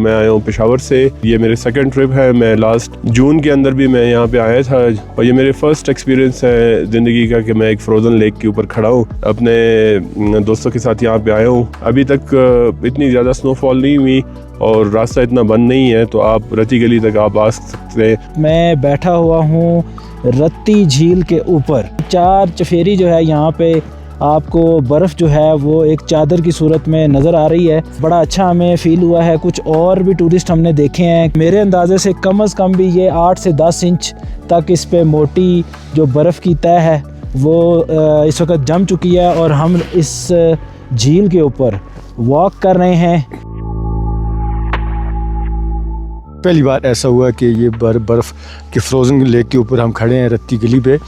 मैं आया हूँ पेशावर से। ये मेरे सेकंड ट्रिप है। मैं लास्ट जून के अंदर भी मैं यहाँ पे आया था और ये मेरे फर्स्ट एक्सपीरियंस है ज़िंदगी का कि मैं एक फ्रोज़न लेक के ऊपर खड़ा हूँ। अपने दोस्तों के साथ यहाँ पे आया हूँ। अभी तक इतनी ज़्यादा स्नोफॉल नहीं हुई और रास्ता इतना बंद नहीं है, तो आप रत्ती गली तक आप आ सकते हैं। मैं बैठा हुआ हूँ रत्ती झील के ऊपर। 4 चफेरी जो है यहाँ पे आपको बर्फ़ जो है वो एक चादर की सूरत में नज़र आ रही है। बड़ा अच्छा हमें फ़ील हुआ है। कुछ और भी टूरिस्ट हमने देखे हैं। मेरे अंदाज़े से कम से कम भी ये 8 से 10 इंच तक इस पे मोटी जो बर्फ़ की तह है वो इस वक्त जम चुकी है और हम इस झील के ऊपर वॉक कर रहे हैं। पहली बार ऐसा हुआ कि ये बर्फ़ के फ्रोज़न लेक के ऊपर हम खड़े हैं रत्ती गली पे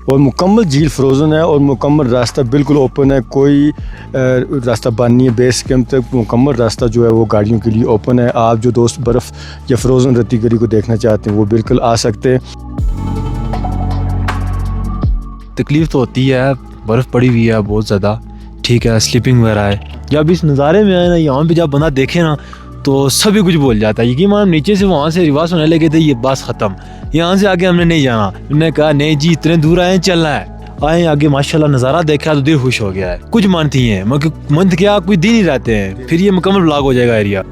और मुकम्मल झील फ्रोज़न है और मुकम्मल रास्ता बिल्कुल ओपन है। कोई रास्ता बंद नहीं है। बेस कैंप तक मुकम्मल रास्ता जो है वो गाड़ियों के लिए ओपन है। आप जो दोस्त बर्फ़ या फ्रोज़न रत्ती गली को देखना चाहते हैं वो बिल्कुल आ सकते हैं। तकलीफ़ तो होती है, बर्फ़ पड़ी हुई है बहुत ज़्यादा, ठीक है, स्लीपिंग वगैरह है। जब इस नज़ारे में आए ना, यहाँ पे जब बंदा देखे ना तो सभी कुछ बोल जाता है। यकीन मानो नीचे से वहाँ से रिवर्स होने लगे थे, ये बस ख़त्म, यहाँ से आगे हमने नहीं जाना। उन्होंने कहा नहीं जी इतने दूर आए, चलना है। आए आगे माशाल्लाह नज़ारा देखा तो दिल खुश हो गया है। कुछ मंथ ही हैं, मंथ क्या कोई दिन ही रहते हैं, फिर ये मुकम्मल ब्लॉक हो जाएगा एरिया।